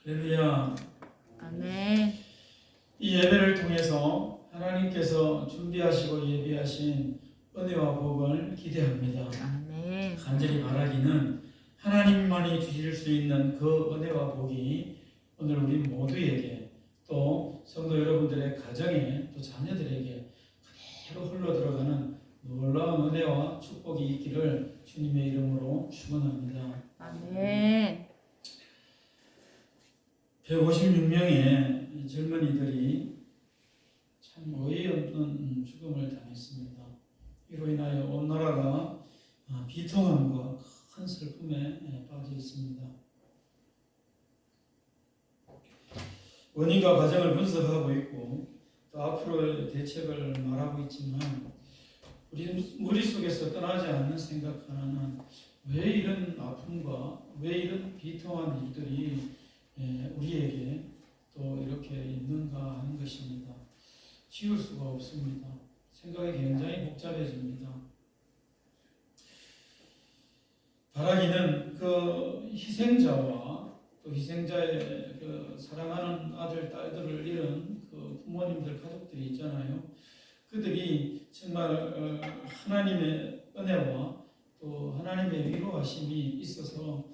할렐루야. 아멘. 이 예배를 통해서 하나님께서 준비하시고 예비하신 은혜와 복을 기대합니다. 아멘. 간절히 바라기는 하나님만이 주실 수 있는 그 은혜와 복이 오늘 우리 모두에게 또 성도 여러분들의 가정에 또 자녀들에게 그대로 흘러 들어가는 놀라운 은혜와 축복이 있기를 주님의 이름으로 축원합니다. 아멘. 156명의 젊은이들이 참 어이없는 죽음을 당했습니다. 이로 인하여 온 나라가 비통함과 큰 슬픔에 빠져 있습니다. 원인과 과정을 분석하고 있고 또 앞으로의 대책을 말하고 있지만 우리 머릿속에서 떠나지 않는 생각 하나는 왜 이런 아픔과 왜 이런 비통한 일들이 우리에게 또 이렇게 있는가 하는 것입니다. 지울 수가 없습니다. 생각이 굉장히 복잡해집니다. 바라기는 그 희생자와 또 희생자의 그 사랑하는 아들, 딸들을 잃은 그 부모님들, 가족들이 있잖아요. 그들이 정말 하나님의 은혜와 또 하나님의 위로하심이 있어서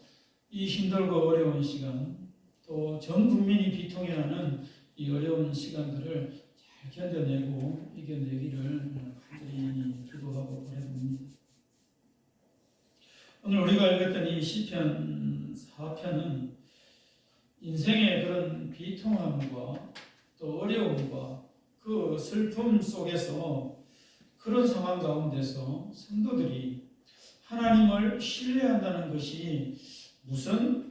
이 힘들고 어려운 시간 또 전 국민이 비통해하는 이 어려운 시간들을 잘 견뎌내고 이겨내기를 간절히 기도하고 바라봅니다. 오늘 우리가 읽었던 이 시편 4편은 인생의 그런 비통함과 또 어려움과 그 슬픔 속에서 그런 상황 가운데서 성도들이 하나님을 신뢰한다는 것이 무슨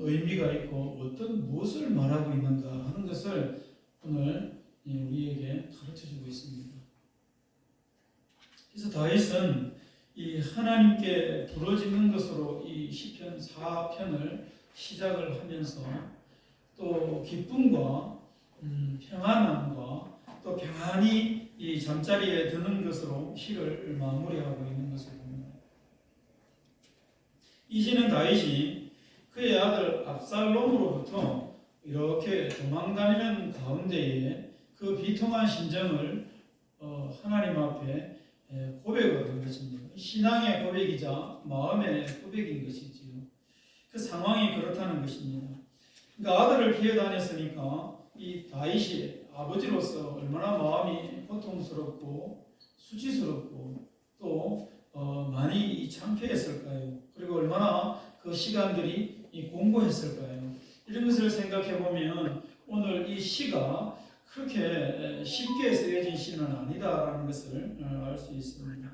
의미가 있고 무엇을 말하고 있는가 하는 것을 오늘 우리에게 가르쳐주고 있습니다. 그래서 다윗은 이 하나님께 부르짖는 것으로 이 시편 4편을 시작을 하면서 또 기쁨과 평안함과 또 평안히 이 잠자리에 드는 것으로 시를 마무리하고 있는 것을 봅니다. 이제는 다윗이 그의 아들 압살롬으로부터 이렇게 도망다니는 가운데에 그 비통한 심정을 하나님 앞에 고백을 한 것입니다. 신앙의 고백이자 마음의 고백인 것이지요. 그 상황이 그렇다는 것입니다. 그러니까 아들을 피해 다녔으니까 이 다윗이 아버지로서 얼마나 마음이 고통스럽고 수치스럽고 또 많이 창피했을까요? 그리고 얼마나 그 시간들이 공고했을까요? 이런 것을 생각해 보면 오늘 이 시가 그렇게 쉽게 쓰여진 시는 아니다라는 것을 알 수 있습니다.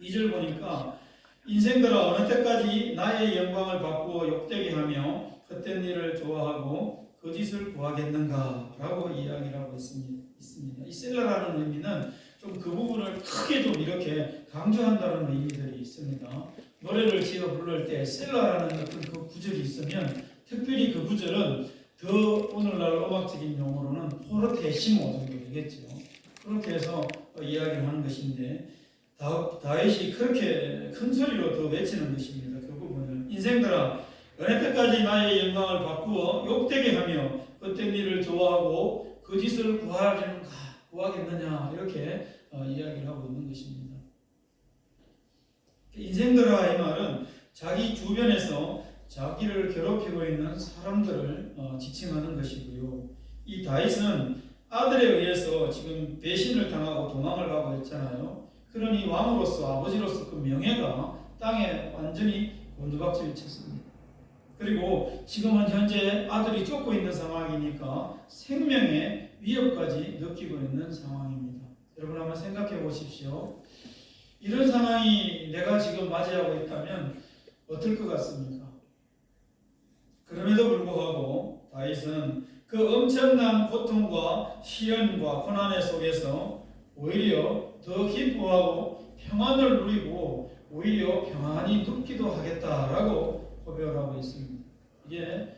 2절 보니까 인생들아 어느 때까지 나의 영광을 바꾸어 욕되게 하며 헛된 일을 좋아하고 거짓을 구하겠는가 라고 이야기를 하고 있습니다. 이 셀라라는 의미는 좀 그 부분을 크게 좀 이렇게 강조한다는 의미들이 있습니다. 노래를 지어 부를 때 셀라라는 어떤 그 구절이 있으면 특별히 그 구절은 더 오늘날 음악적인 용어로는 포르테시모 정도 되겠죠. 그렇게 해서 이야기를 하는 것인데 다윗이 그렇게 큰 소리로 더 외치는 것입니다. 그 부분을 인생들아 어느 때까지 나의 영광을 바꾸어 욕되게 하며 헛된 일을 좋아하고 거짓을 구하겠느냐 이렇게 이야기를 하고 있는 것입니다. 인생들아 이 말은 자기 주변에서 자기를 괴롭히고 있는 사람들을 지칭하는 것이고요. 이 다윗은 아들에 의해서 지금 배신을 당하고 도망을 가고 했잖아요. 그러니 왕으로서 아버지로서 그 명예가 땅에 완전히 곤두박질을 쳤습니다. 그리고 지금은 현재 아들이 쫓고 있는 상황이니까 생명의 위협까지 느끼고 있는 상황입니다. 여러분 한번 생각해 보십시오. 이런 상황이 내가 지금 맞이하고 있다면 어떨 것 같습니까? 그럼에도 불구하고 다윗은 그 엄청난 고통과 시련과 고난의 속에서 오히려 더 기뻐하고 평안을 누리고 오히려 평안히 눕기도 하겠다라고 고백을 하고 있습니다. 이게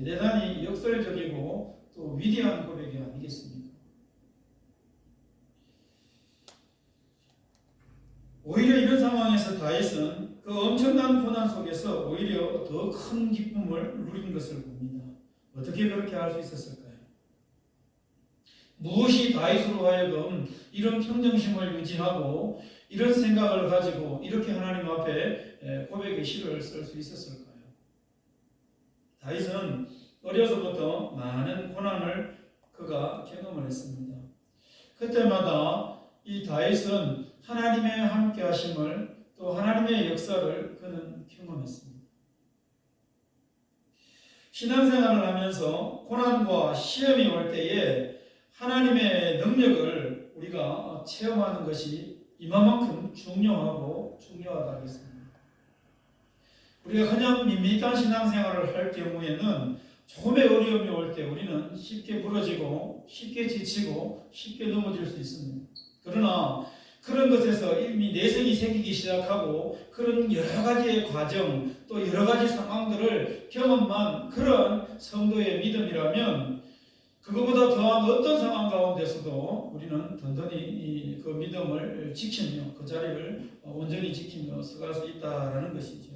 대단히 역설적이고 또 위대한 고백이 아니겠습니까? 오히려 이런 상황에서 다윗은 그 엄청난 고난 속에서 오히려 더 큰 기쁨을 누린 것을 봅니다. 어떻게 그렇게 할 수 있었을까요? 무엇이 다윗으로 하여금 이런 평정심을 유지하고 이런 생각을 가지고 이렇게 하나님 앞에 고백의 시를 쓸 수 있었을까요? 다윗은 어려서부터 많은 고난을 그가 경험을 했습니다. 그때마다 이 다윗은 하나님의 함께 하심을 또 하나님의 역사를 그는 경험했습니다. 신앙생활을 하면서 고난과 시험이 올 때에 하나님의 능력을 우리가 체험하는 것이 이만큼 중요하고 중요하다 하겠습니다. 우리가 그냥 밋밋한 신앙생활을 할 경우에는 조금의 어려움이 올 때 우리는 쉽게 부러지고 쉽게 지치고 쉽게 넘어질 수 있습니다. 그러나 그런 것에서 이미 내성이 생기기 시작하고 그런 여러 가지의 과정 또 여러 가지 상황들을 경험한 그런 성도의 믿음이라면 그거보다 더한 어떤 상황 가운데서도 우리는 든든히 그 믿음을 지키며 그 자리를 온전히 지키며 서갈 수 있다라는 것이죠.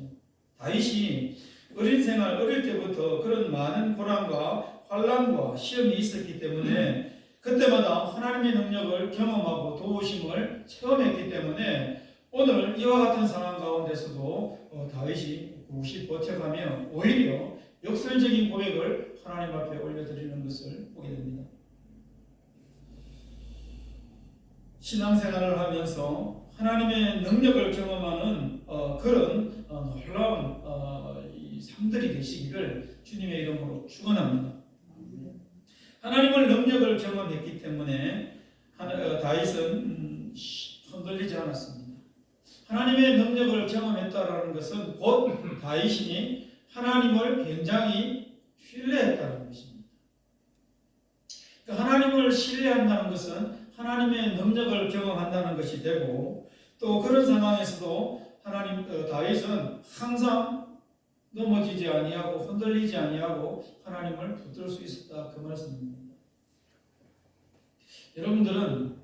다윗이 어린 생활 어릴 때부터 그런 많은 고난과 환난과 시험이 있었기 때문에 그때마다 하나님의 능력을 경험하고 도우심을 체험했기 때문에 오늘 이와 같은 상황 가운데서도 다윗이 굳이 버텨가며 오히려 역설적인 고백을 하나님 앞에 올려드리는 것을 보게 됩니다. 신앙생활을 하면서 하나님의 능력을 경험하는 그런 놀라운 이 삶들이 되시기를 주님의 이름으로 축원합니다. 하나님의 능력을 경험했기 때문에 다윗은 흔들리지 않았습니다. 하나님의 능력을 경험했다라는 것은 곧 다윗이 하나님을 굉장히 신뢰했다는 것입니다. 하나님을 신뢰한다는 것은 하나님의 능력을 경험한다는 것이 되고 또 그런 상황에서도 다윗은 항상 넘어지지 아니하고 흔들리지 아니하고 하나님을 붙들 수 있었다 그 말씀입니다. 여러분들은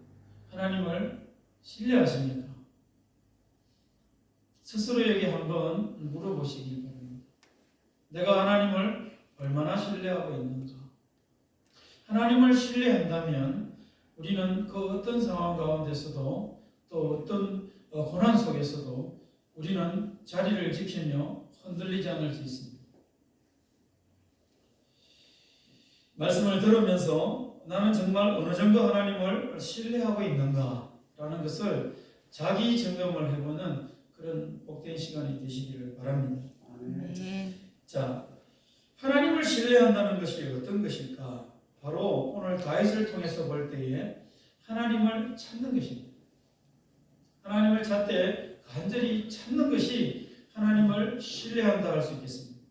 하나님을 신뢰하십니까? 스스로에게 한번 물어보시기 바랍니다. 내가 하나님을 얼마나 신뢰하고 있는가? 하나님을 신뢰한다면 우리는 그 어떤 상황 가운데서도 또 어떤 고난 속에서도 우리는 자리를 지키며 흔들리지 않을 수 있습니다. 말씀을 들으면서 나는 정말 어느 정도 하나님을 신뢰하고 있는가라는 것을 자기 점검을 해보는 그런 복된 시간이 되시기를 바랍니다. 아멘. 자, 하나님을 신뢰한다는 것이 어떤 것일까? 바로 오늘 다윗을 통해서 볼 때에 하나님을 찾는 것입니다. 하나님을 찾되 간절히 찾는 것이 하나님을 신뢰한다 할 수 있겠습니다.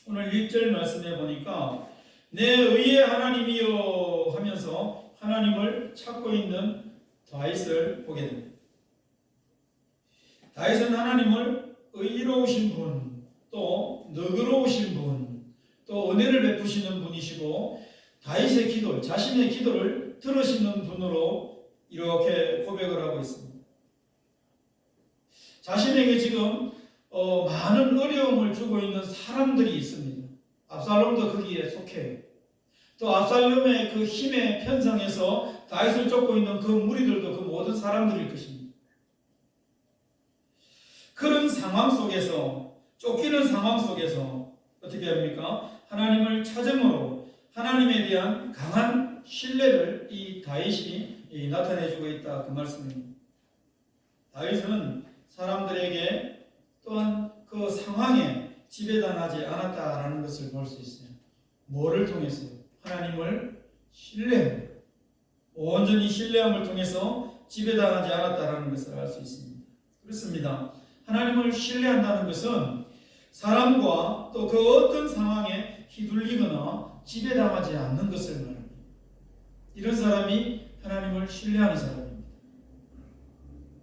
오늘 1절 말씀해 보니까 내 의의 하나님이여 하면서 하나님을 찾고 있는 다윗을 보게 됩니다. 다윗은 하나님을 의로우신 분, 또 너그러우신 분, 또 은혜를 베푸시는 분이시고 다윗의 기도, 자신의 기도를 들으시는 분으로 이렇게 고백을 하고 있습니다. 자신에게 지금 많은 어려움을 주고 있는 사람들이 있습니다. 압살롬도 거기에 속해요. 또 압살롬의 그 힘의 편성에서 다윗을 쫓고 있는 그 무리들도 그 모든 사람들일 것입니다. 그런 상황 속에서 쫓기는 상황 속에서 어떻게 합니까? 하나님을 찾음으로 하나님에 대한 강한 신뢰를 이 다윗이 나타내주고 있다 그 말씀입니다. 다윗은 사람들에게 또한 그 상황에 지배당하지 않았다라는 것을 볼 수 있어요. 뭐를 통해서요? 하나님을 신뢰합니다. 온전히 신뢰함을 통해서 지배당하지 않았다라는 것을 알 수 있습니다. 그렇습니다. 하나님을 신뢰한다는 것은 사람과 또 그 어떤 상황에 휘둘리거나 지배당하지 않는 것을 말합니다. 이런 사람이 하나님을 신뢰하는 사람입니다.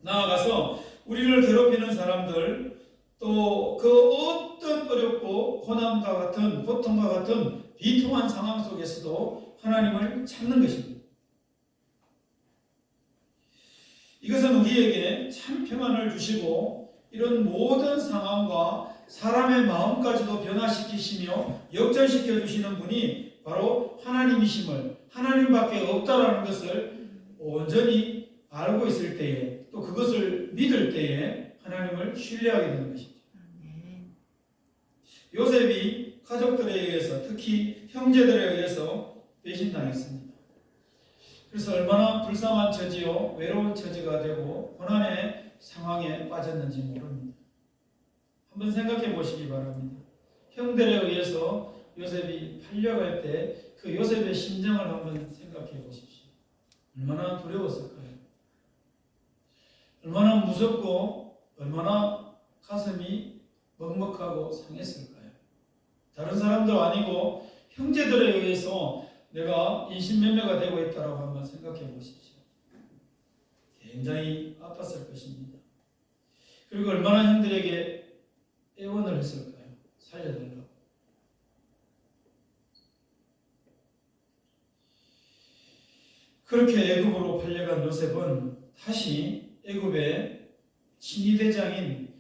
나아가서 우리를 괴롭히는 사람들 또 그 어떤 어렵고 고난과 같은 고통과 같은 비통한 상황 속에서도 하나님을 찾는 것입니다. 이것은 우리에게 참 평안을 주시고 이런 모든 상황과 사람의 마음까지도 변화시키시며 역전시켜 주시는 분이 바로 하나님이심을, 하나님밖에 없다라는 것을 온전히 알고 있을 때에, 또 그것을 믿을 때에 하나님을 신뢰하게 되는 것이죠. 아멘. 요셉이 가족들에 의해서, 특히 형제들에 의해서 배신당했습니다. 그래서 얼마나 불쌍한 처지요, 외로운 처지가 되고 고난의 상황에 빠졌는지 모릅니다. 한번 생각해 보시기 바랍니다. 형들에 의해서 요셉이 팔려갈 때 그 요셉의 심정을 한번 생각해 보십시오. 얼마나 두려웠을까요? 얼마나 무섭고 얼마나 가슴이 먹먹하고 상했을까요? 다른 사람도 아니고 형제들에 의해서 내가 인신매매가 되고 있다고 한번 생각해 보십시오. 굉장히 아팠을 것입니다. 그리고 얼마나 형들에게 애원을 했을까요? 살려달라고. 그렇게 애굽으로 팔려간 요셉은 다시 애굽의 친위대장인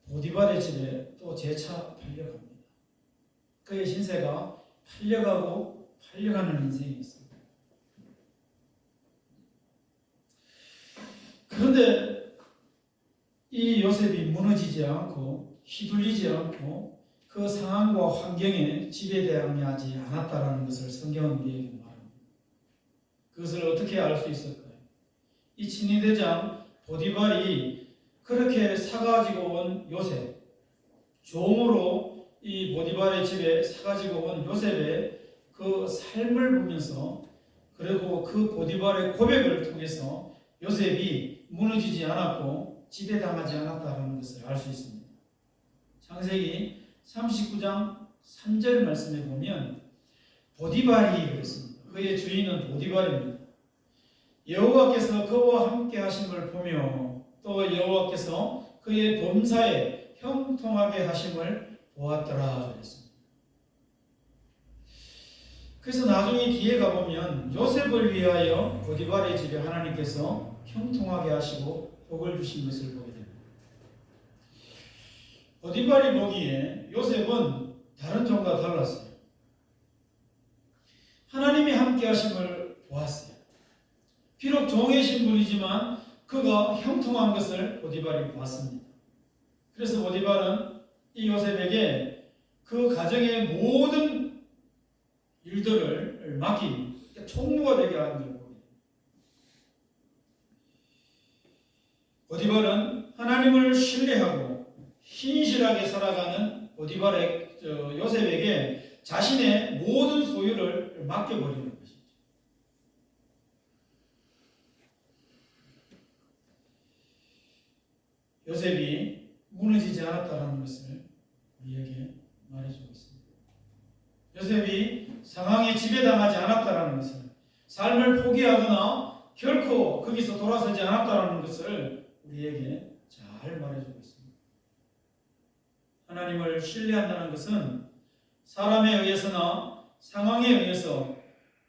보디발의 집에 또 재차 팔려갑니다. 그의 신세가 팔려가고 팔려가는 인생이었습니다. 그런데 이 요셉이 무너지지 않고 휘둘리지 않고 그 상황과 환경에 지배당하지 않았다라는 것을 성경은 우리에게 말합니다. 그것을 어떻게 알 수 있을까요? 이 친위대장 보디발이 그렇게 사가지고 온 요셉, 종으로 이 보디발의 집에 사가지고 온 요셉의 그 삶을 보면서, 그리고 그 보디발의 고백을 통해서 요셉이 무너지지 않았고 지배당하지 않았다는 것을 알 수 있습니다. 창세기 39장 3절 말씀에 보면 보디발이 그랬습니다. 그의 주인은 보디발입니다. 여호와께서 그와 함께 하심을 보며 또 여호와께서 그의 범사에 형통하게 하심을 보았더라 그랬습니다. 그래서 나중에 뒤에 가보면 요셉을 위하여 보디발의 집에 하나님께서 형통하게 하시고 복을 주신 것을 보게 됩니다. 보디발이 보기에 요셉은 다른 종과 달랐어요. 하나님이 함께 하심을 보았어요. 비록 종의 신분이지만 그가 형통한 것을 보디발이 보았습니다. 그래서 보디발은 이 요셉에게 그 가정의 모든 일들을 맡깁니다. 총무가 되게 하는 걸 보게 됩니다. 보디발은 하나님을 신뢰하고 신실하게 살아가는 요셉에게 자신의 모든 소유를 맡겨버리는 것이죠. 요셉이 무너지지 않았다는 것을 우리에게 말해주고 있습니다. 요셉이 상황에 지배당하지 않았다는 것을, 삶을 포기하거나 결코 거기서 돌아서지 않았다는 것을 우리에게 잘 말해주고 있습니다. 하나님을 신뢰한다는 것은 사람에 의해서나 상황에 의해서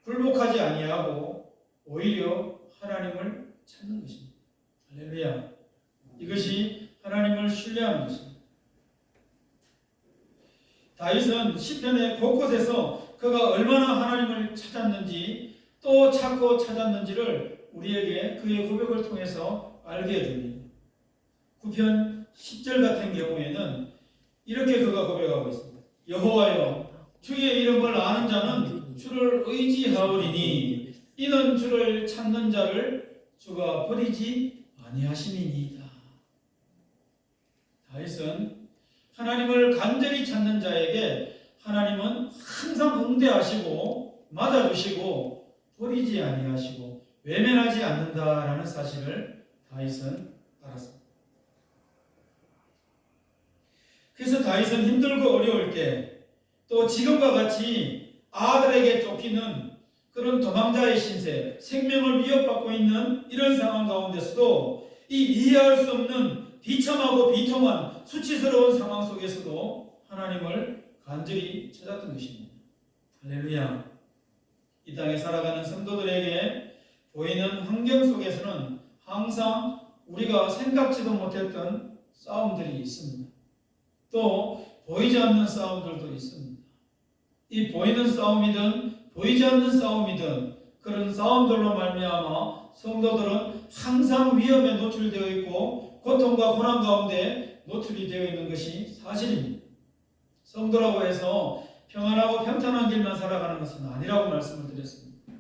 굴복하지 아니하고 오히려 하나님을 찾는 것입니다. 할렐루야. 이것이 하나님을 신뢰하는 것입니다. 다윗은 시편의 곳곳에서 그가 얼마나 하나님을 찾았는지, 또 찾고 찾았는지를 우리에게 그의 고백을 통해서 알게 해줍니다. 9편 10절 같은 경우에는 이렇게 그가 고백하고 있습니다. 여호와여, 주의 이름을 아는 자는 주를 의지하오리니 이는 주를 찾는 자를 주가 버리지 아니하심이니이다. 다윗은 하나님을 간절히 찾는 자에게 하나님은 항상 응대하시고 맞아주시고 버리지 아니하시고 외면하지 않는다라는 사실을 다윗은 알았습니다. 그래서 다윗은 힘들고 어려울 때, 또 지금과 같이 아들에게 쫓기는 그런 도망자의 신세, 생명을 위협받고 있는 이런 상황 가운데서도 이 이해할 수 없는 비참하고 비통한 수치스러운 상황 속에서도 하나님을 간절히 찾았던 것입니다. 할렐루야. 이 땅에 살아가는 성도들에게 보이는 환경 속에서는 항상 우리가 생각지도 못했던 싸움들이 있습니다. 또 보이지 않는 싸움들도 있습니다. 이 보이는 싸움이든 보이지 않는 싸움이든 그런 싸움들로 말미암아 성도들은 항상 위험에 노출되어 있고 고통과 고난 가운데 노출이 되어 있는 것이 사실입니다. 성도라고 해서 평안하고 평탄한 길만 살아가는 것은 아니라고 말씀을 드렸습니다.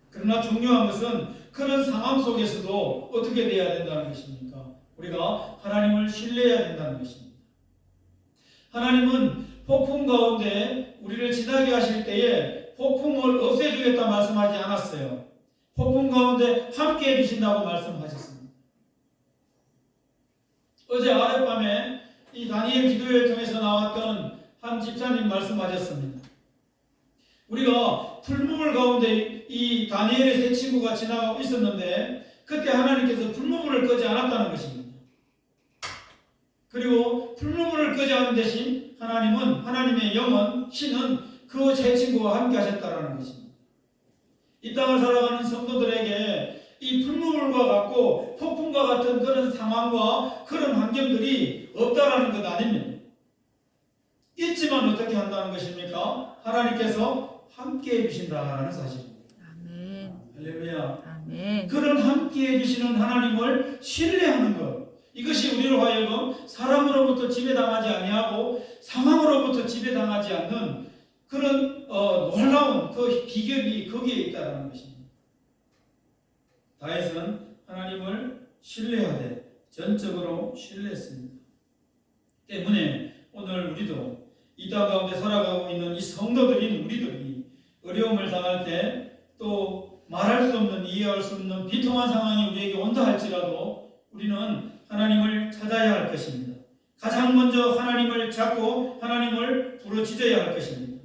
그러나 중요한 것은 그런 상황 속에서도 어떻게 돼야 된다는 것입니까? 우리가 하나님을 신뢰해야 된다는 것입니다. 하나님은 폭풍 가운데 우리를 지나게 하실 때에 폭풍을 없애주겠다 말씀하지 않았어요. 폭풍 가운데 함께 해주신다고 말씀하셨습니다. 어제 아랫밤에 이 다니엘 기도회를 통해서 나왔던 한 집사님 말씀하셨습니다. 우리가 풀무불 가운데 이 다니엘의 세 친구가 지나가고 있었는데 그때 하나님께서 풀무불을 끄지 않았다는 것입니다. 그리고 풀무불을 끄지 않은 대신 하나님은 하나님의 영은 신은 그 세 친구와 함께 하셨다는 것입니다. 이 땅을 살아가는 성도들에게 이 풀무불과 같고 폭풍과 같은 그런 상황과 그런 환경들이 없다라는 것 아닙니다. 있지만 어떻게 한다는 것입니까? 하나님께서 함께 해주신다는 사실입니다. 아멘. 할렐루야. 아멘. 그런 함께 해주시는 하나님을 신뢰하는 것, 이것이 우리로 하여금 사람으로부터 지배당하지 아니하고 상황으로부터 지배당하지 않는 그런 놀라운 그 비결이 거기에 있다는 것입니다. 다윗은 하나님을 신뢰하되 전적으로 신뢰했습니다. 때문에 오늘 우리도 이 땅 가운데 살아가고 있는 이 성도들인 우리들이 어려움을 당할 때 또 말할 수 없는, 이해할 수 없는 비통한 상황이 우리에게 온다 할지라도 우리는 하나님을 찾아야 할 것입니다. 가장 먼저 하나님을 찾고 하나님을 부르짖어야 할 것입니다.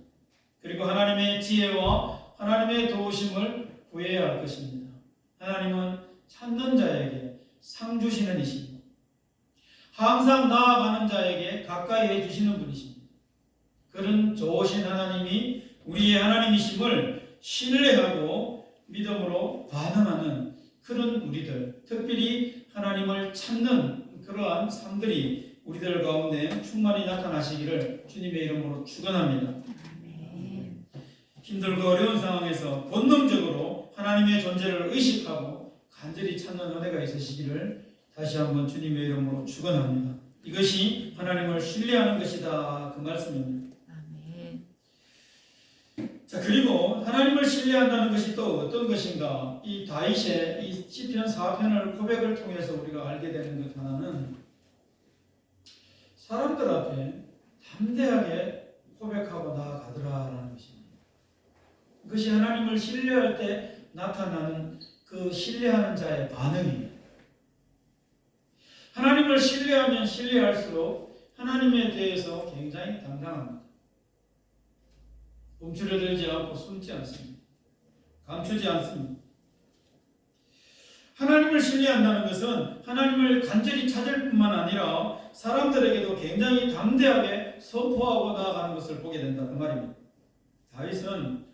그리고 하나님의 지혜와 하나님의 도우심을 구해야 할 것입니다. 하나님은 찾는 자에게 상 주시는 이십니다. 항상 나아가는 자에게 가까이 해주시는 분이십니다. 그런 좋으신 하나님이 우리의 하나님이심을 신뢰하고 믿음으로 반응하는 그런 우리들, 특별히 하나님을 찾는 그러한 삶들이 우리들 가운데 충만히 나타나시기를 주님의 이름으로 축원합니다. 아멘. 힘들고 어려운 상황에서 본능적으로 하나님의 존재를 의식하고 간절히 찾는 은혜가 있으시기를 다시 한번 주님의 이름으로 축원합니다. 이것이 하나님을 신뢰하는 것이다, 그 말씀입니다. 아멘. 자, 그리고 하나님을 신뢰한다는 것이 또 어떤 것인가? 이 다윗의 이 시편 4편을 고백을 통해서 우리가 알게 되는 것 하나는 사람들 앞에 담대하게 고백하고 나아가더라라는 것입니다. 그것이 하나님을 신뢰할 때 나타나는 그 신뢰하는 자의 반응입니다. 하나님을 신뢰하면 신뢰할수록 하나님에 대해서 굉장히 당당합니다. 움츠러들지 않고 숨지 않습니다. 감추지 않습니다. 하나님을 신뢰한다는 것은 하나님을 간절히 찾을 뿐만 아니라 사람들에게도 굉장히 담대하게 선포하고 나아가는 것을 보게 된다, 그 말입니다. 다윗은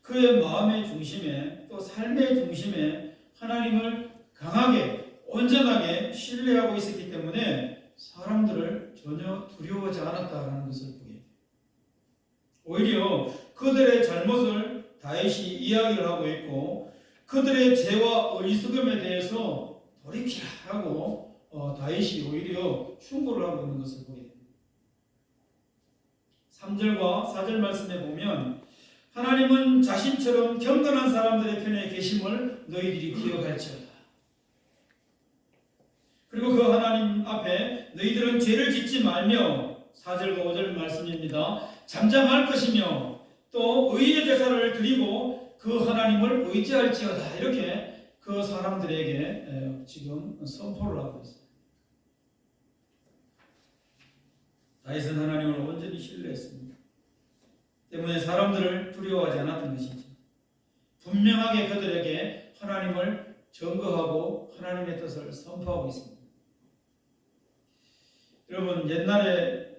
그의 마음의 중심에 또 삶의 중심에 하나님을 강하게 온전하게 신뢰하고 있었기 때문에 사람들을 전혀 두려워하지 않았다는 것을 보게 됩니다. 오히려 그들의 잘못을 다윗이 이야기를 하고 있고 그들의 죄와 어리석음에 대해서 돌이키라고 다윗이 오히려 충고를 하고 있는 것을 보게 됩니다. 3절과 4절 말씀에 보면 하나님은 자신처럼 경건한 사람들의 편에 계심을 너희들이 기억할지어다. 그리고 그 하나님 앞에 너희들은 죄를 짓지 말며 4절과 5절 말씀입니다. 잠잠할 것이며 또 의의 제사를 드리고 그 하나님을 의지할지어다. 이렇게 그 사람들에게 지금 선포를 하고 있습니다. 다윗은 하나님을 온전히 신뢰했습니다. 때문에 사람들을 두려워하지 않았던 것이죠. 분명하게 그들에게 하나님을 증거하고 하나님의 뜻을 선포하고 있습니다. 여러분, 옛날에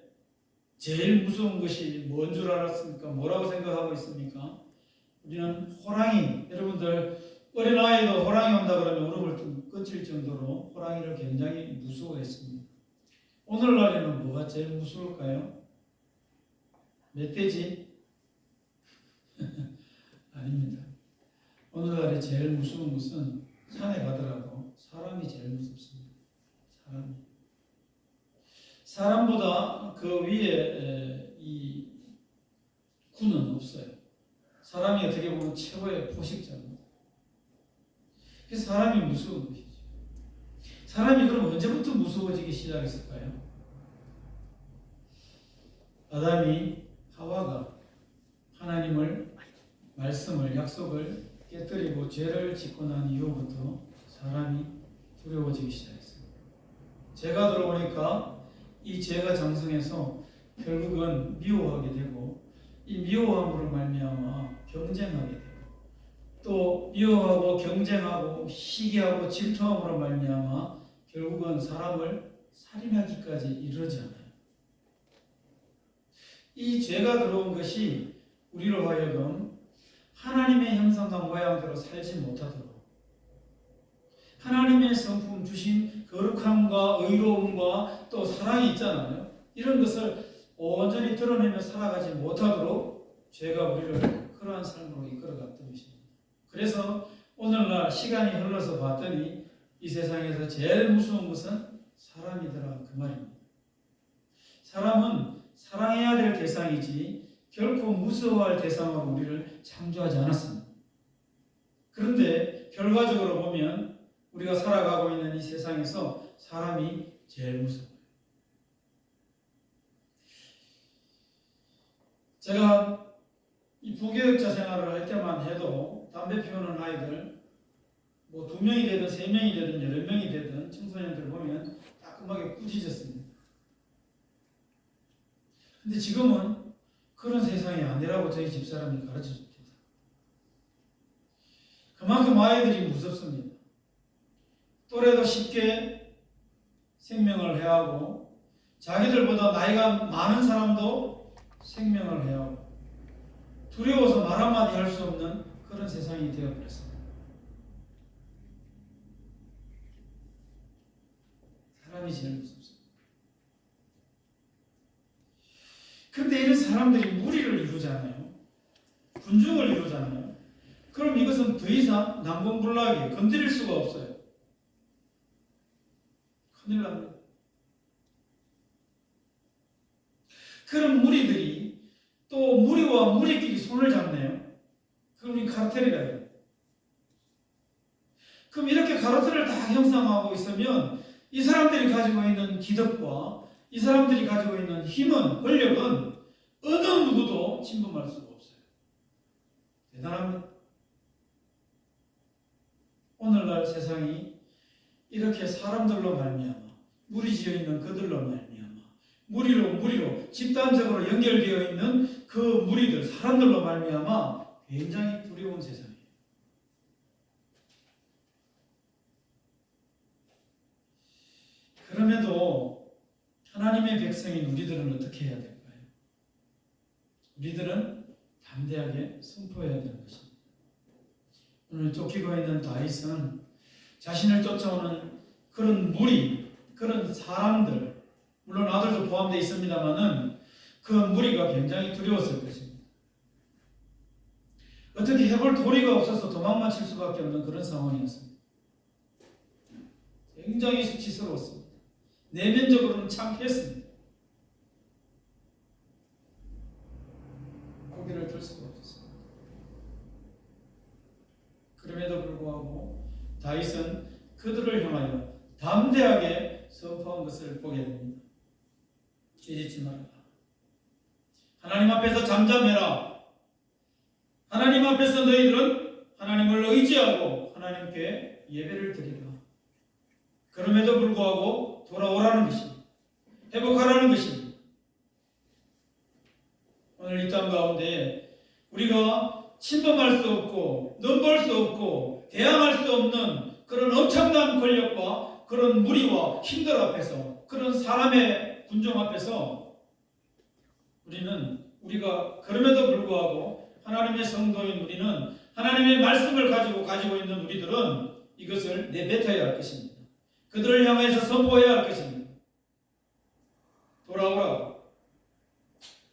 제일 무서운 것이 뭔 줄 알았습니까? 뭐라고 생각하고 있습니까? 우리는 호랑이, 여러분들 어린아이도 호랑이 온다 그러면 울음을 끝일 정도로 호랑이를 굉장히 무서워했습니다. 오늘날에는 뭐가 제일 무서울까요? 멧돼지? 아닙니다. 오늘날에 제일 무서운 것은 산에 가더라도 사람이 제일 무섭습니다. 사람보다 그 위에 이 군은 없어요. 사람이 어떻게 보면 최고의 포식자입니다. 그래서 사람이 무서운 것이죠. 사람이 그럼 언제부터 무서워지기 시작했을까요? 아담이 하와가 하나님을 말씀을 약속을 깨뜨리고 죄를 짓고 난 이후부터 사람이 두려워지기 시작했습니다. 죄가 들어오니까 이 죄가 장성해서 결국은 미워하게 되고 이 미워함으로 말미암아 경쟁하게 되고 또 미워하고 경쟁하고 시기하고 질투함으로 말미암아 결국은 사람을 살인하기까지 이르지 않아요. 이 죄가 들어온 것이 우리로 하여금 하나님의 형상과 모양대로 살지 못하도록 하나님의 성품 주신 거룩함과 의로움과 또 사랑이 있잖아요. 이런 것을 온전히 드러내며 살아가지 못하도록 죄가 우리를 그러한 삶으로 이끌어갔던 것입니다. 그래서 오늘날 시간이 흘러서 봤더니 이 세상에서 제일 무서운 것은 사람이더라 그 말입니다. 사람은 사랑해야 될 대상이지 결코 무서워할 대상으로 우리를 창조하지 않았습니다. 그런데 결과적으로 보면 우리가 살아가고 있는 이 세상에서 사람이 제일 무서워요. 제가 이 부교육자 생활을 할 때만 해도 담배 피우는 아이들 뭐 2명이 되든 3명이 되든 10명이 되든 청소년들 보면 따끔하게 꾸짖었습니다. 근데 지금은 그런 세상이 아니라고 저희 집사람이 가르쳐 줍니다. 그만큼 아이들이 무섭습니다. 또래도 쉽게 생명을 해하고 자기들보다 나이가 많은 사람도 생명을 해하고 두려워서 말 한마디 할 수 없는 그런 세상이 되어버렸습니다. 사람이 제일 무섭습니다. 그런데 이런 사람들이 무리를 이루잖아요. 군중을 이루잖아요. 그럼 이것은 더 이상 난공불락이에요. 건드릴 수가 없어요. 큰일 납니다. 그런 무리들이 또 무리와 무리끼리 손을 잡네요. 그럼 이 카르텔이라 해요. 그럼 이렇게 카르텔을 다 형성하고 있으면 이 사람들이 가지고 있는 기득과 이 사람들이 가지고 있는 힘은, 권력은 어느 누구도 침범할 수가 없어요. 대단합니다. 오늘날 세상이 이렇게 사람들로 말미암아 무리지어 있는 그들로 말미암아 무리로 집단적으로 연결되어 있는 그 무리들 사람들로 말미암아 굉장히 두려운 세상이에요. 그럼에도 하나님의 백성인 우리들은 어떻게 해야 될까요? 우리들은 담대하게 선포해야 되는 것입니다. 오늘 쫓기고 있는 다윗은 자신을 쫓아오는 그런 무리, 그런 사람들, 물론 아들도 포함되어 있습니다만은 그 무리가 굉장히 두려웠을 것입니다. 어떻게 해볼 도리가 없어서 도망만 칠 수밖에 없는 그런 상황이었습니다. 굉장히 수치스러웠습니다. 내면적으로는 창피했습니다. 고개를 들 수가 없었습니다. 그럼에도 불구하고 다윗은 그들을 향하여 담대하게 선포한 것을 보게 됩니다. 잊지 말라. 하나님 앞에서 잠잠해라. 하나님 앞에서 너희들은 하나님을 의지하고 하나님께 예배를 드리라. 그럼에도 불구하고 돌아오라는 것입니다. 회복하라는 것입니다. 오늘 이 땅 가운데 우리가 침범할 수 없고 넘볼 수 없고 대항할 수 없는 그런 엄청난 권력과 그런 무리와 힘들 앞에서 그런 사람의 군종 앞에서 우리가 그럼에도 불구하고 하나님의 성도인 우리는 하나님의 말씀을 가지고 있는 우리들은 이것을 내뱉어야 할 것입니다. 그들을 향해서 선포해야 할 것입니다. 돌아오라고.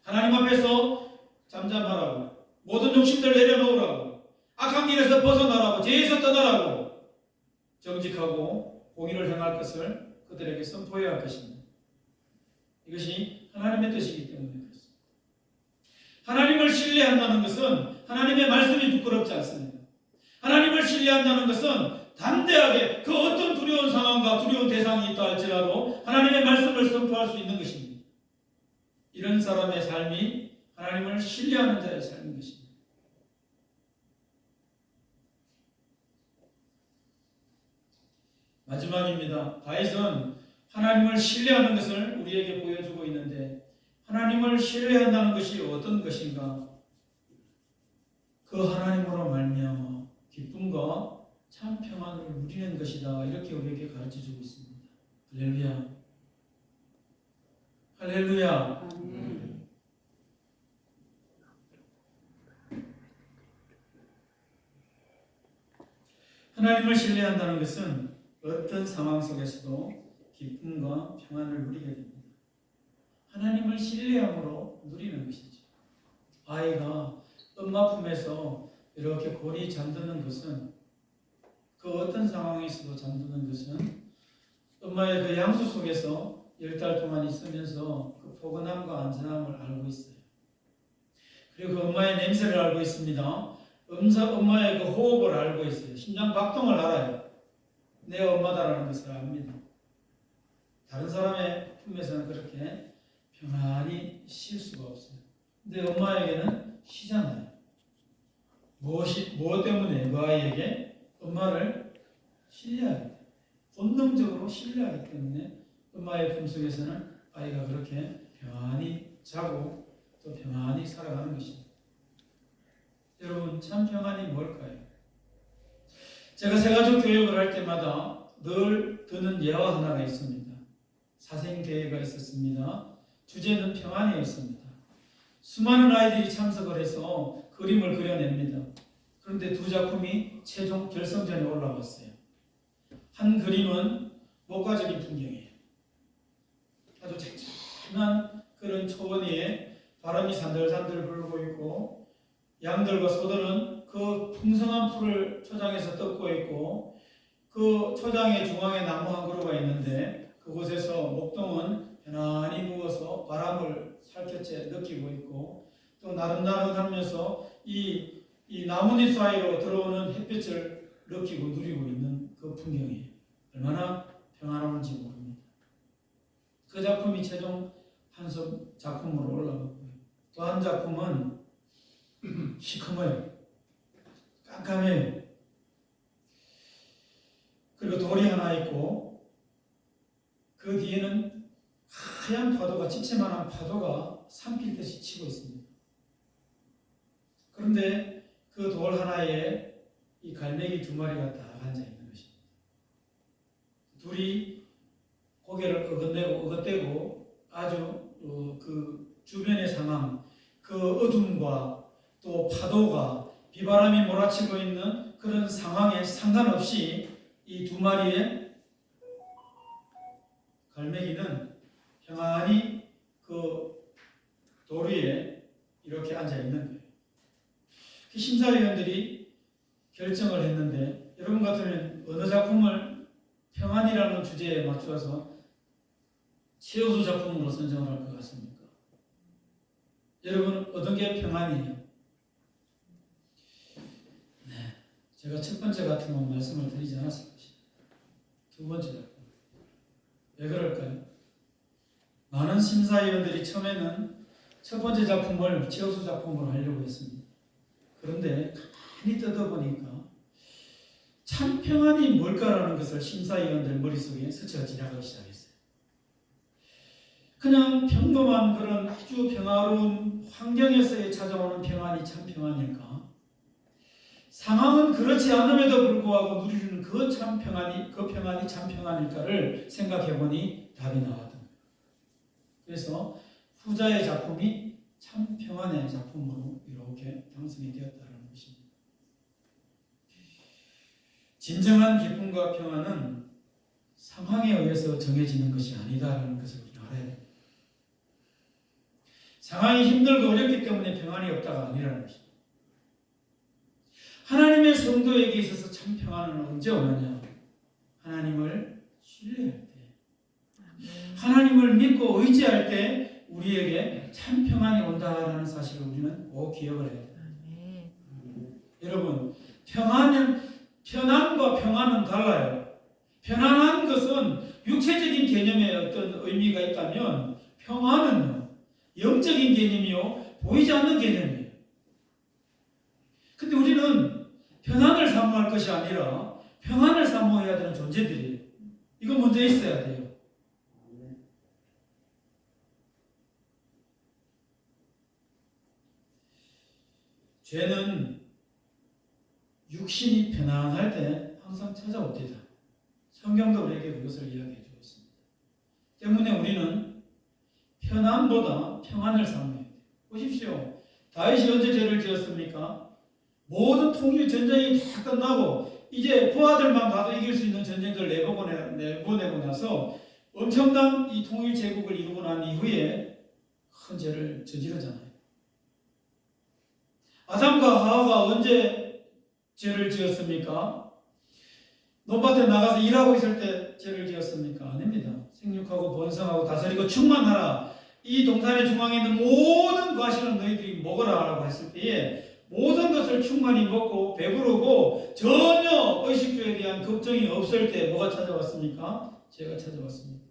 하나님 앞에서 잠잠하라고. 모든 욕심들 내려놓으라고. 악한 길에서 벗어나라고. 죄에서 떠나라고. 정직하고 공의를 행할 것을 그들에게 선포해야 할 것입니다. 이것이 하나님의 뜻이기 때문에 그렇습니다. 하나님을 신뢰한다는 것은 하나님의 말씀이 부끄럽지 않습니다. 하나님을 신뢰한다는 것은 담대하게 그 어떤 두려운 상황과 두려운 대상이 있다 할지라도 하나님의 말씀을 선포할 수 있는 것입니다. 이런 사람의 삶이 하나님을 신뢰하는 자의 삶인 것입니다. 마지막입니다. 다윗은 하나님을 신뢰하는 것을 우리에게 보여주고 있는데 하나님을 신뢰한다는 것이 어떤 것인가? 그 하나님으로 말미암아 기쁨과 참 평안을 누리는 것이다. 이렇게 우리에게 가르쳐주고 있습니다. 할렐루야. 할렐루야. 하나님을 신뢰한다는 것은 어떤 상황 속에서도 기쁨과 평안을 누리게 됩니다. 하나님을 신뢰함으로 누리는 것이죠. 아이가 엄마 품에서 이렇게 곤히 잠드는 것은 그 어떤 상황에서도 잠드는 것은 엄마의 그 양수 속에서 10달 동안 있으면서 그 포근함과 안전함을 알고 있어요. 그리고 그 엄마의 냄새를 알고 있습니다. 엄마의 그 호흡을 알고 있어요. 심장 박동을 알아요. 내 엄마다라는 것을 압니다. 다른 사람의 품에서는 그렇게 평안히 쉴 수가 없어요. 근데 엄마에게는 쉬잖아요. 무엇 때문에 그 아이에게 엄마를 신뢰하기 때문에, 본능적으로 신뢰하기 때문에 엄마의 품속에서는 아이가 그렇게 평안히 자고 또 평안히 살아가는 것입니다. 여러분, 참 평안이 뭘까요? 제가 새가족 교육을 할 때마다 늘 드는 예화 하나가 있습니다. 사생대회가 있었습니다. 주제는 평안이었습니다. 수많은 아이들이 참석을 해서 그림을 그려냅니다. 그런데 두 작품이 최종 결승전에 올라갔어요. 한 그림은 목가적인 풍경이에요. 아주 찬찬한 그런 초원위에 바람이 산들산들 불고 있고 양들과 소들은 그 풍성한 풀을 초장에서 뜯고 있고 그 초장의 중앙에 나무 한 그루가 있는데 그곳에서 목동은 편안히 누워서 바람을 살켜채 느끼고 있고 또 나른나른하면서 이 나뭇잎 사이로 들어오는 햇빛을 느끼고 누리고 있는 그 풍경이 얼마나 평안한지 모릅니다. 그 작품이 최종 한섬 작품으로 올라갔고요. 또 한 작품은 시커머요. 깜깜해요. 그리고 돌이 하나 있고 그 뒤에는 하얀 파도가 집채만한 파도가 삼킬듯이 치고 있습니다. 그런데 그 돌 하나에 이 갈매기 두 마리가 딱 앉아 있는 것입니다. 둘이 고개를 어긋대고 아주 그 주변의 상황, 그 어둠과 또 파도가 비바람이 몰아치고 있는 그런 상황에 상관없이 이 두 마리의 갈매기는 평안히 그 돌 위에 이렇게 앉아 있는 거예요. 그 심사위원들이 결정을 했는데 여러분 같으면 어느 작품을 평안이라는 주제에 맞추어서 최우수 작품으로 선정을 할 것 같습니까? 여러분 어떤 게 평안이에요? 네, 제가 첫 번째 같은 건 말씀을 드리지 않았을 것입니다. 두 번째 작품. 왜 그럴까요? 많은 심사위원들이 처음에는 첫 번째 작품을 최우수 작품으로 하려고 했습니다. 그런데 가만히 뜯어보니까 참 평안이 뭘까라는 것을 심사위원들 머릿속에 스쳐 지나가기 시작했어요. 그냥 평범한 그런 아주 평화로운 환경에서의 찾아오는 평안이 참 평안일까? 상황은 그렇지 않음에도 불구하고 누리는 그 평안이 참 평안일까를 생각해보니 답이 나왔던 거예요. 그래서 후자의 작품이 참 평안의 작품으로 이렇게 당선이 되었다는 것입니다. 진정한 기쁨과 평안은 상황에 의해서 정해지는 것이 아니다라는 것을 우리는 알아야 됩니다. 상황이 힘들고 어렵기 때문에 평안이 없다가 아니라는 것입니다. 하나님의 성도에게 있어서 참 평안은 언제 오느냐? 하나님을 신뢰할 때, 하나님을 믿고 의지할 때 우리에게 참 평안이 온다라는 사실을 우리는 꼭 기억을 해야 돼요. 여러분, 편안과 평안은 달라요. 편안한 것은 육체적인 개념의 어떤 의미가 있다면 평안은요, 영적인 개념이요, 보이지 않는 개념이에요. 근데 우리는 편안을 사모할 것이 아니라 평안을 사모해야 되는 존재들이에요. 이거 먼저 있어야 돼요. 죄는 육신이 편안할 때 항상 찾아옵니다. 성경도 우리에게 그것을 이야기해 주고 있습니다. 때문에 우리는 편안보다 평안을 사모해야 돼요. 보십시오. 다윗이 언제 죄를 지었습니까? 모든 통일 전쟁이 다 끝나고 이제 부하들만 가도 이길 수 있는 전쟁들 내보내고 나서 엄청난 이 통일 제국을 이루고 난 이후에 큰 죄를 저지르잖아요. 아담과 하와가 언제 죄를 지었습니까? 논밭에 나가서 일하고 있을 때 죄를 지었습니까? 아닙니다. 생육하고 번성하고 다스리고 충만하라. 이 동산의 중앙에 있는 모든 과실은 너희들이 먹어라 라고 했을 때에 모든 것을 충만히 먹고 배부르고 전혀 의식주에 대한 걱정이 없을 때 뭐가 찾아왔습니까? 죄가 찾아왔습니다.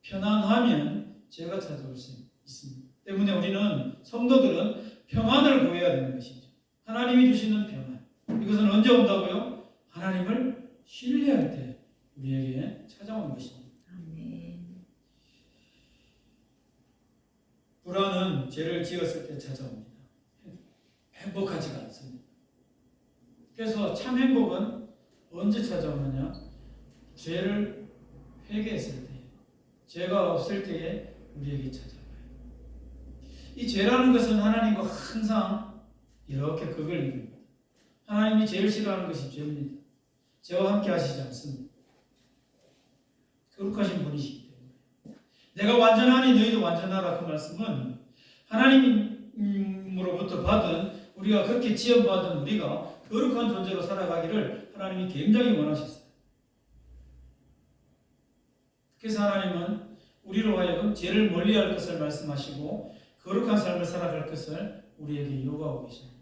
편안하면 죄가 찾아올 수 있습니다. 때문에 우리는 성도들은 평안을 구해야 되는 것이죠. 하나님이 주시는 평안. 이것은 언제 온다고요? 하나님을 신뢰할 때 우리에게 찾아오는 것입니다. 불안은 죄를 지었을 때 찾아옵니다. 행복하지가 않습니다. 그래서 참 행복은 언제 찾아오느냐? 죄를 회개했을 때, 죄가 없을 때에 우리에게 찾아와요. 이 죄라는 것은 하나님과 항상 이렇게 극을 이룹니다. 하나님이 제일 싫어하는 것이 죄입니다. 죄와 함께 하시지 않습니다. 거룩하신 분이시기 때문에. 내가 완전하니 너희도 완전하라 그 말씀은 하나님으로부터 받은 우리가 그렇게 지원받은 우리가 거룩한 존재로 살아가기를 하나님이 굉장히 원하셨어요. 그래서 하나님은 우리로 하여금 죄를 멀리할 것을 말씀하시고 거룩한 삶을 살아갈 것을 우리에게 요구하고 계십니다.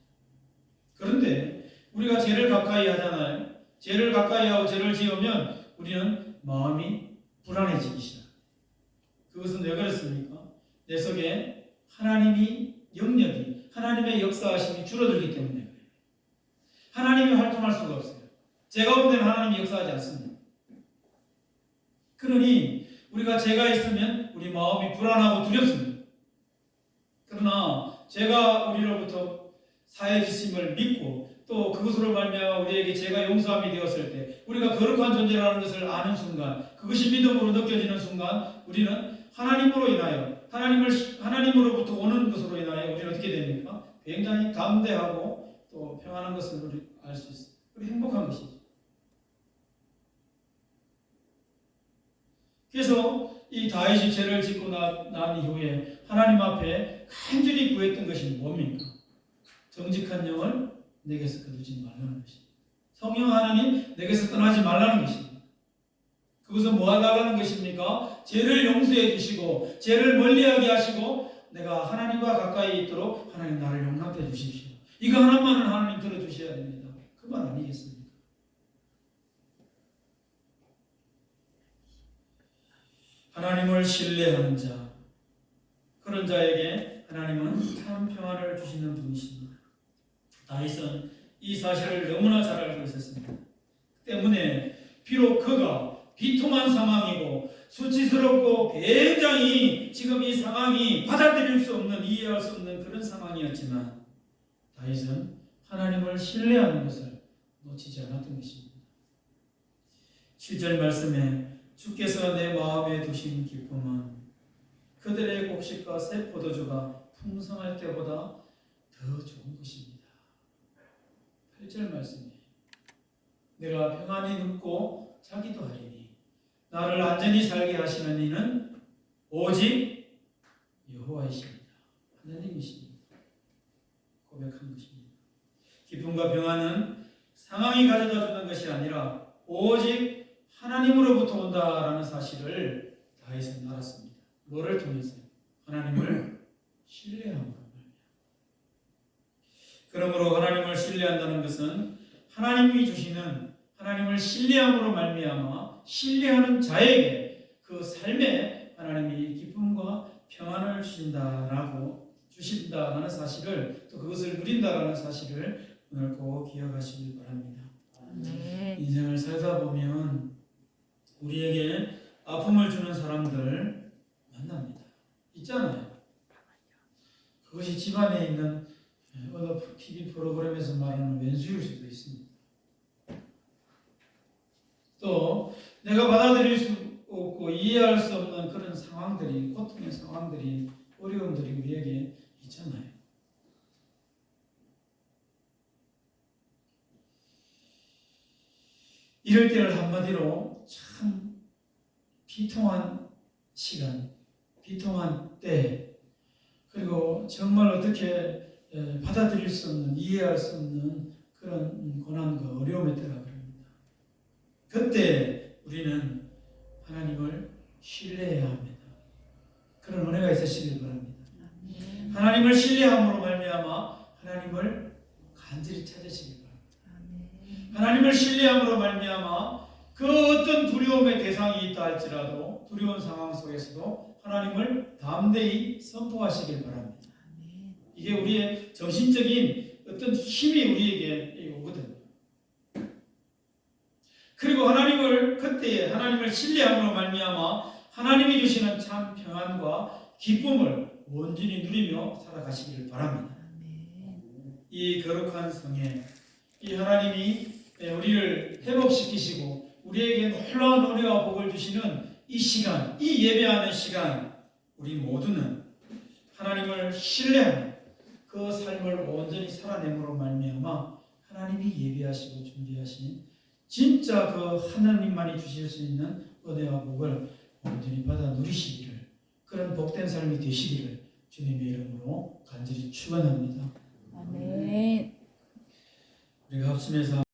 그런데 우리가 죄를 가까이 하잖아요. 죄를 가까이 하고 죄를 지으면 우리는 마음이 불안해지기 시작합니다. 그것은 왜 그렇습니까? 내 속에 하나님이 영역이 하나님의 역사하심이 줄어들기 때문에 그래요. 하나님이 활동할 수가 없어요. 죄 가운데는 하나님이 역사하지 않습니다. 그러니 우리가 죄가 있으면 우리 마음이 불안하고 두렵습니다. 그러나 죄가 우리로부터 사해지심을 믿고 또 그것으로 말미암아 우리에게 죄가 용서함이 되었을 때 우리가 거룩한 존재라는 것을 아는 순간 그것이 믿음으로 느껴지는 순간 우리는 하나님으로 인하여 하나님으로부터 오는 것으로 인하여 우리는 어떻게 됩니까? 굉장히 담대하고 또 평안한 것을 우리 알 수 있어요. 그리고 행복한 것이죠. 그래서 이 다윗이 죄를 짓고 난 이후에 하나님 앞에 간절히 구했던 것이 뭡니까? 정직한 영을 내게서 거두지 말라는 것입니다. 성령 하나님 내게서 떠나지 말라는 것입니다. 그것은 뭐 하달라는 것입니까? 죄를 용서해 주시고 죄를 멀리하게 하시고 내가 하나님과 가까이 있도록 하나님 나를 용납해 주십시오. 이거 하나만은 하나님 들어주셔야 됩니다. 그 말 아니겠습니까? 하나님을 신뢰하는 자, 그런 자에게 하나님은 참 평안을 주시는 분이십니다. 다윗은 이 사실을 너무나 잘 알고 있었습니다. 때문에 비록 그가 비통한 상황이고 수치스럽고 굉장히 지금 이 상황이 받아들일 수 없는 이해할 수 없는 그런 상황이었지만 다윗은 하나님을 신뢰하는 것을 놓치지 않았던 것입니다. 7절 말씀에 주께서 내 마음에 두신 기쁨은 그들의 곡식과 새 포도주가 풍성할 때보다 더 좋은 것입니다. 8절 말씀이에요. 내가 평안히 눕고 자기도 하리니 나를 안전히 살게 하시는 이는 오직 여호와이십니다. 하나님이십니다. 고백한 것입니다. 기쁨과 평안은 상황이 가져다 주는 것이 아니라 오직 하나님으로부터 온다라는 사실을 다윗은 알았습니다. 뭐를 통해서요? 하나님을 신뢰함으로 말이야. 그러므로 하나님을 신뢰한다는 것은 하나님이 주시는 하나님을 신뢰함으로 말미암아 신뢰하는 자에게 그 삶에 하나님이 기쁨과 평안을 주신다라는 사실을, 또 그것을 누린다라는 사실을 오늘 꼭 기억하시길 바랍니다. 아멘. 인생을 살다 보면 우리에게 아픔을 주는 사람들 만납니다. 있잖아요. 그것이 집안에 있는 어느 TV 프로그램에서 말하는 왼수일 수도 있습니다. 또 내가 받아들일 수 없고 이해할 수 없는 그런 상황들이, 고통의 상황들이, 어려움들이 우리에게 있잖아요. 이럴 때를 한마디로 참 비통한 시간, 비통한 때, 그리고 정말 어떻게 받아들일 수 없는, 이해할 수 없는 그런 고난과 어려움의 때라 그럽니다. 그때 우리는 하나님을 신뢰해야 합니다. 그런 은혜가 있으시길 바랍니다. 아멘. 하나님을 신뢰함으로 말미암아 하나님을 간절히 찾으시길 바랍니다. 아멘. 하나님을 신뢰함으로 말미암아 그 어떤 두려움의 대상이 있다 할지라도 두려운 상황 속에서도 하나님을 담대히 선포하시길 바랍니다. 아멘. 이게 우리의 정신적인 어떤 힘이 우리에게 오거든요. 그리고 그때에 하나님을 신뢰함으로 말미암아 하나님이 주시는 참 평안과 기쁨을 온전히 누리며 살아가시기를 바랍니다. 아멘. 이 거룩한 성에 이 하나님이 우리를 회복시키시고 우리에게 놀라운 은혜와 복을 주시는 이 시간, 이 예배하는 시간, 우리 모두는 하나님을 신뢰하는 그 삶을 온전히 살아내므로 말미암아 하나님이 예비하시고 준비하신 진짜 그 하나님만이 주실 수 있는 은혜와 복을 온전히 받아 누리시기를, 그런 복된 삶이 되시기를 주님의 이름으로 간절히 축원합니다. 아멘. 우리가 합심해서